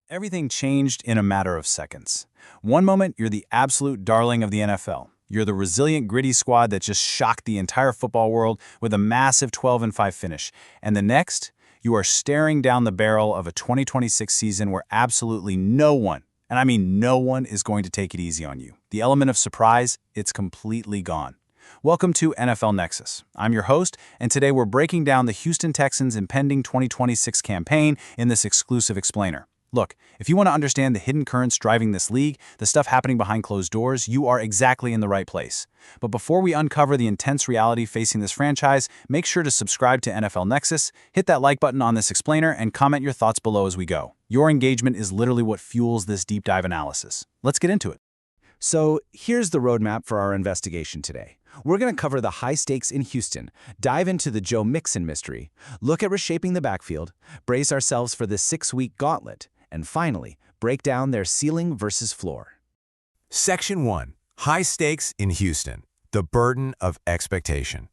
Everything changed in a matter of seconds. One moment, you're the absolute darling of the NFL. You're the resilient, gritty squad that just shocked the entire football world with a massive 12-5 finish. And the next, you are staring down the barrel of a 2026 season where absolutely no one, and I mean no one, is going to take it easy on you. The element of surprise, it's completely gone. Welcome to NFL Nexus. I'm your host, and today we're breaking down the Houston Texans' impending 2026 campaign in this exclusive explainer. Look, if you want to understand the hidden currents driving this league, the stuff happening behind closed doors, you are exactly in the right place. But before we uncover the intense reality facing this franchise, make sure to subscribe to NFL Nexus, hit that like button on this explainer, and comment your thoughts below as we go. Your engagement is literally what fuels this deep dive analysis. Let's get into it. So here's the roadmap for our investigation today. We're going to cover the high stakes in Houston, dive into the Joe Mixon mystery, look at reshaping the backfield, brace ourselves for the 6-week gauntlet, and finally, break down their ceiling versus floor. Section 1. High stakes in Houston. The burden of expectation.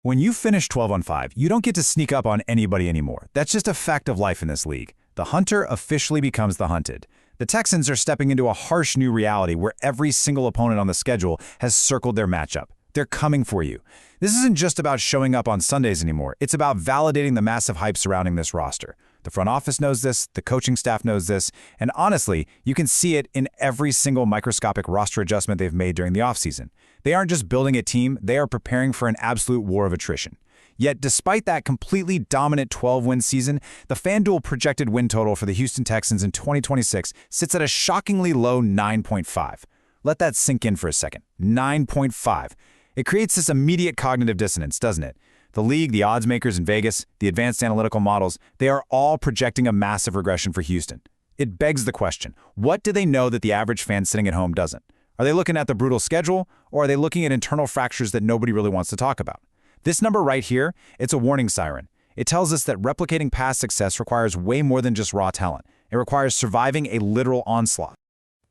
When you finish 12-5, you don't get to sneak up on anybody anymore. That's just a fact of life in this league. The hunter officially becomes the hunted. The Texans are stepping into a harsh new reality where every single opponent on the schedule has circled their matchup. They're coming for you. This isn't just about showing up on Sundays anymore. It's about validating the massive hype surrounding this roster. The front office knows this, the coaching staff knows this, and honestly, you can see it in every single microscopic roster adjustment they've made during the offseason. They aren't just building a team, they are preparing for an absolute war of attrition. Yet, despite that completely dominant 12-win season, the FanDuel projected win total for the Houston Texans in 2026 sits at a shockingly low 9.5. Let that sink in for a second. 9.5. It creates this immediate cognitive dissonance, doesn't it? The league, the odds makers in Vegas, the advanced analytical models, they are all projecting a massive regression for Houston. It begs the question, what do they know that the average fan sitting at home doesn't? Are they looking at the brutal schedule, or are they looking at internal fractures that nobody really wants to talk about? This number right here, it's a warning siren. It tells us that replicating past success requires way more than just raw talent. It requires surviving a literal onslaught.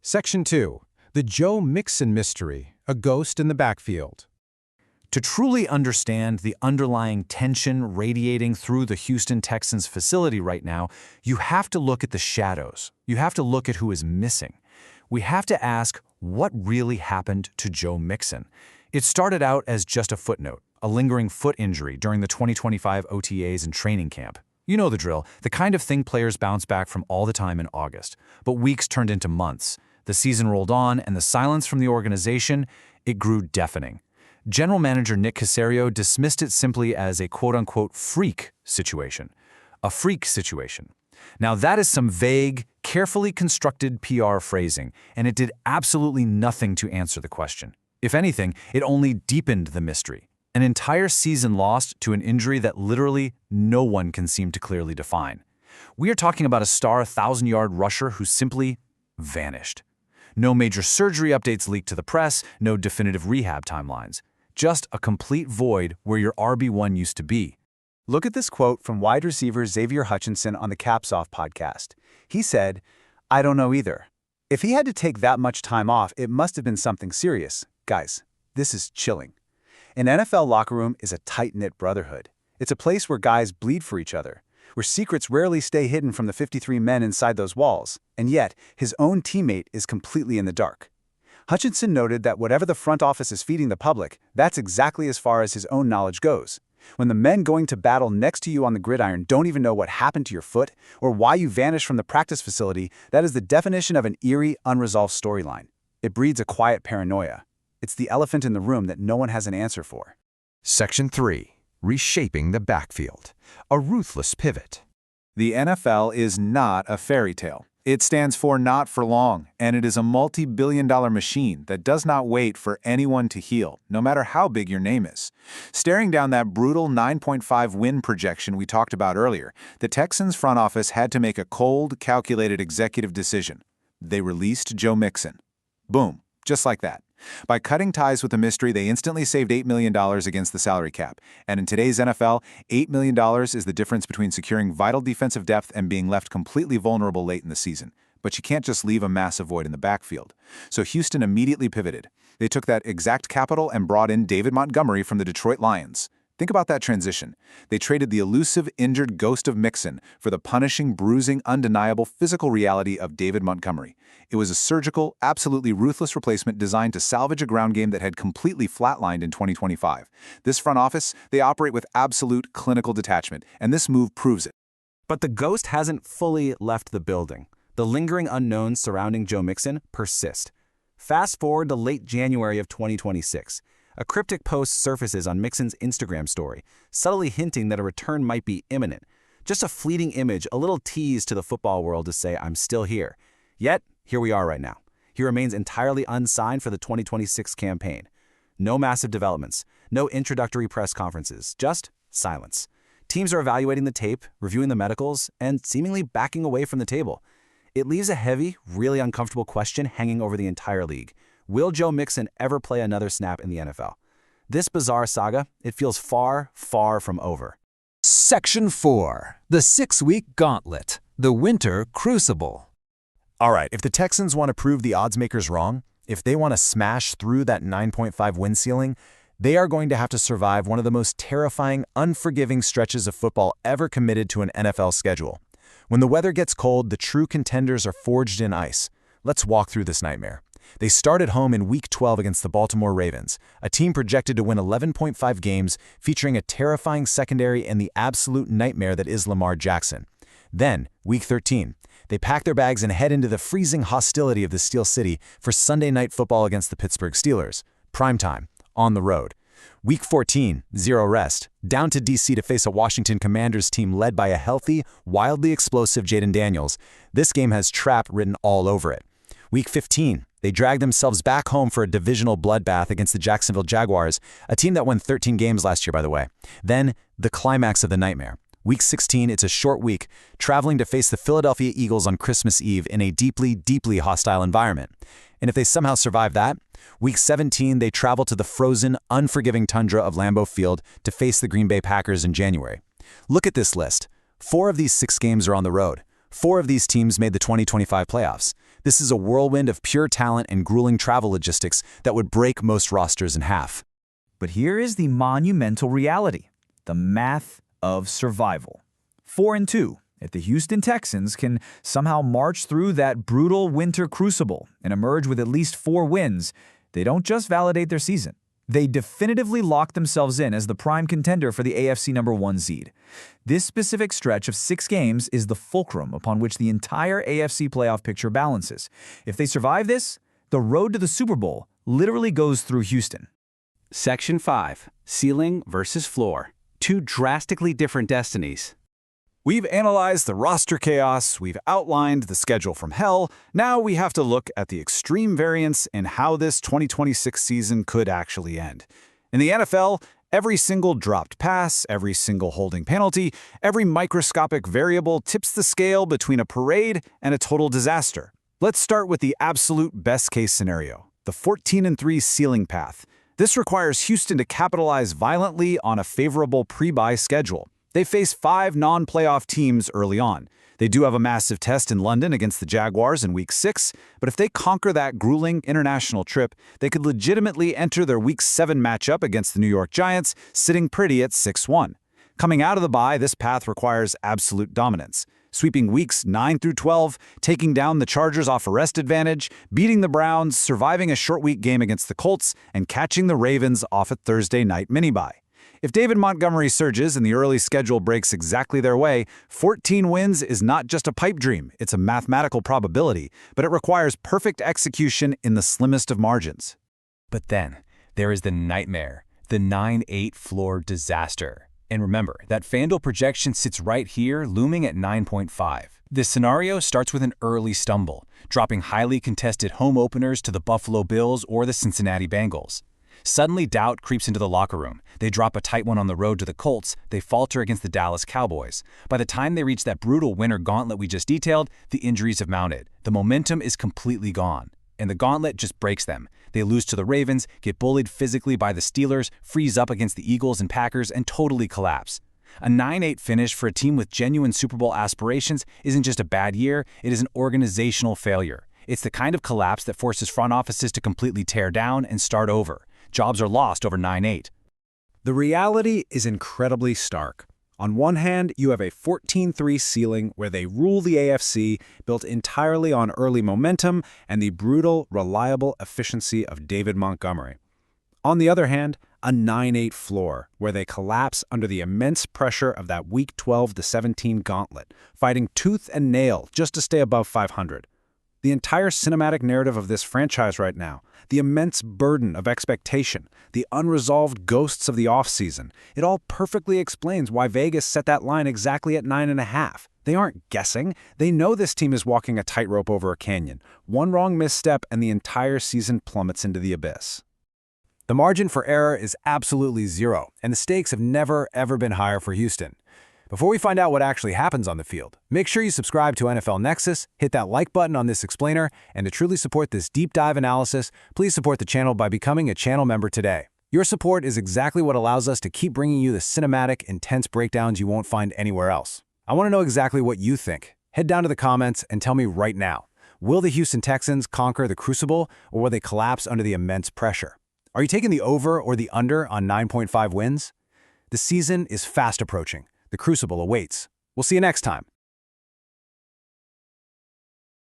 Section 2. The Joe Mixon mystery, a ghost in the backfield. To truly understand the underlying tension radiating through the Houston Texans facility right now, you have to look at the shadows. You have to look at who is missing. We have to ask what really happened to Joe Mixon. It started out as just a footnote, a lingering foot injury during the 2025 OTAs and training camp. You know the drill, the kind of thing players bounce back from all the time in August. But weeks turned into months. The season rolled on, and the silence from the organization, it grew deafening. General Manager Nick Caserio dismissed it simply as a quote-unquote freak situation. A freak situation. Now that is some vague, carefully constructed PR phrasing, and it did absolutely nothing to answer the question. If anything, it only deepened the mystery. An entire season lost to an injury that literally no one can seem to clearly define. We are talking about a star 1,000-yard rusher who simply vanished. No major surgery updates leaked to the press, no definitive rehab timelines. Just a complete void where your RB1 used to be. Look at this quote from wide receiver Xavier Hutchinson on the Caps Off podcast. He said, "I don't know either. If he had to take that much time off, it must have been something serious. Guys, this is chilling." An NFL locker room is a tight-knit brotherhood. It's a place where guys bleed for each other, where secrets rarely stay hidden from the 53 men inside those walls, and yet his own teammate is completely in the dark. Hutchinson noted that whatever the front office is feeding the public, that's exactly as far as his own knowledge goes. When the men going to battle next to you on the gridiron don't even know what happened to your foot or why you vanished from the practice facility, that is the definition of an eerie, unresolved storyline. It breeds a quiet paranoia. It's the elephant in the room that no one has an answer for. Section 3. Reshaping the backfield. A ruthless pivot. The NFL is not a fairy tale. It stands for not for long, and it is a multi-billion-dollar machine that does not wait for anyone to heal, no matter how big your name is. Staring down that brutal 9.5 win projection we talked about earlier, the Texans front office had to make a cold, calculated executive decision. They released Joe Mixon. Boom, just like that. By cutting ties with the mystery, they instantly saved $8 million against the salary cap. And in today's NFL, $8 million is the difference between securing vital defensive depth and being left completely vulnerable late in the season. But you can't just leave a massive void in the backfield. So Houston immediately pivoted. They took that exact capital and brought in David Montgomery from the Detroit Lions. Think about that transition. They traded the elusive, injured ghost of Mixon for the punishing, bruising, undeniable physical reality of David Montgomery. It was a surgical, absolutely ruthless replacement designed to salvage a ground game that had completely flatlined in 2025. This front office, they operate with absolute clinical detachment, and this move proves it. But the ghost hasn't fully left the building. The lingering unknowns surrounding Joe Mixon persist. Fast forward to late January of 2026. A cryptic post surfaces on Mixon's Instagram story, subtly hinting that a return might be imminent. Just a fleeting image, a little tease to the football world to say, I'm still here. Yet, here we are right now. He remains entirely unsigned for the 2026 campaign. No massive developments, no introductory press conferences, just silence. Teams are evaluating the tape, reviewing the medicals, and seemingly backing away from the table. It leaves a heavy, really uncomfortable question hanging over the entire league. Will Joe Mixon ever play another snap in the NFL? This bizarre saga, it feels far, far from over. Section 4. The 6-Week Gauntlet. The Winter Crucible. All right, if the Texans want to prove the odds makers wrong, if they want to smash through that 9.5 win ceiling, they are going to have to survive one of the most terrifying, unforgiving stretches of football ever committed to an NFL schedule. When the weather gets cold, the true contenders are forged in ice. Let's walk through this nightmare. They start at home in Week 12 against the Baltimore Ravens, a team projected to win 11.5 games, featuring a terrifying secondary and the absolute nightmare that is Lamar Jackson. Then, Week 13, they pack their bags and head into the freezing hostility of the Steel City for Sunday Night Football against the Pittsburgh Steelers. Primetime, on the road. Week 14, zero rest, down to D.C. to face a Washington Commanders team led by a healthy, wildly explosive Jaden Daniels. This game has trap written all over it. Week 15, they drag themselves back home for a divisional bloodbath against the Jacksonville Jaguars, a team that won 13 games last year, by the way. Then, the climax of the nightmare. Week 16, it's a short week, traveling to face the Philadelphia Eagles on Christmas Eve in a deeply, deeply hostile environment. And if they somehow survive that, Week 17, they travel to the frozen, unforgiving tundra of Lambeau Field to face the Green Bay Packers in January. Look at this list. 4 of these 6 games are on the road. 4 of these teams made the 2025 playoffs. This is a whirlwind of pure talent and grueling travel logistics that would break most rosters in half. But here is the monumental reality, the math of survival. 4-2, if the Houston Texans can somehow march through that brutal winter crucible and emerge with at least 4 wins, they don't just validate their season. They definitively lock themselves in as the prime contender for the AFC #1 seed. This specific stretch of 6 games is the fulcrum upon which the entire AFC playoff picture balances. If they survive this, the road to the Super Bowl literally goes through Houston. Section 5. Ceiling versus floor. 2 drastically different destinies. We've analyzed the roster chaos, we've outlined the schedule from hell. Now we have to look at the extreme variance in how this 2026 season could actually end. In the NFL, every single dropped pass, every single holding penalty, every microscopic variable tips the scale between a parade and a total disaster. Let's start with the absolute best-case scenario, the 14-3 ceiling path. This requires Houston to capitalize violently on a favorable pre-bye schedule. They face 5 non-playoff teams early on. They do have a massive test in London against the Jaguars in Week 6, but if they conquer that grueling international trip, they could legitimately enter their Week 7 matchup against the New York Giants, sitting pretty at 6-1. Coming out of the bye, this path requires absolute dominance. Sweeping Weeks 9 through 12, taking down the Chargers off a rest advantage, beating the Browns, surviving a short week game against the Colts, and catching the Ravens off a Thursday night mini-bye. If David Montgomery surges and the early schedule breaks exactly their way, 14 wins is not just a pipe dream, it's a mathematical probability, but it requires perfect execution in the slimmest of margins. But then, there is the nightmare, the 9-8 floor disaster. And remember, that FanDuel projection sits right here, looming at 9.5. This scenario starts with an early stumble, dropping highly contested home openers to the Buffalo Bills or the Cincinnati Bengals. Suddenly, doubt creeps into the locker room. They drop a tight one on the road to the Colts. They falter against the Dallas Cowboys. By the time they reach that brutal winter gauntlet we just detailed, the injuries have mounted. The momentum is completely gone. And the gauntlet just breaks them. They lose to the Ravens, get bullied physically by the Steelers, freeze up against the Eagles and Packers, and totally collapse. A 9-8 finish for a team with genuine Super Bowl aspirations isn't just a bad year, it is an organizational failure. It's the kind of collapse that forces front offices to completely tear down and start over. Jobs are lost over 9-8. The reality is incredibly stark. On one hand, you have a 14-3 ceiling where they rule the AFC, built entirely on early momentum and the brutal, reliable efficiency of David Montgomery. On the other hand, a 9-8 floor, where they collapse under the immense pressure of that Week 12-17 gauntlet, fighting tooth and nail just to stay above 500. The entire cinematic narrative of this franchise right now, the immense burden of expectation, the unresolved ghosts of the offseason, it all perfectly explains why Vegas set that line exactly at 9.5. They aren't guessing. They know this team is walking a tightrope over a canyon. One wrong misstep and the entire season plummets into the abyss. The margin for error is absolutely zero, and the stakes have never, ever been higher for Houston. Before we find out what actually happens on the field, make sure you subscribe to NFL Nexus, hit that like button on this explainer, and to truly support this deep dive analysis, please support the channel by becoming a channel member today. Your support is exactly what allows us to keep bringing you the cinematic, intense breakdowns you won't find anywhere else. I want to know exactly what you think. Head down to the comments and tell me right now. Will the Houston Texans conquer the Crucible, or will they collapse under the immense pressure? Are you taking the over or the under on 9.5 wins? The season is fast approaching. The Crucible awaits. We'll see you next time.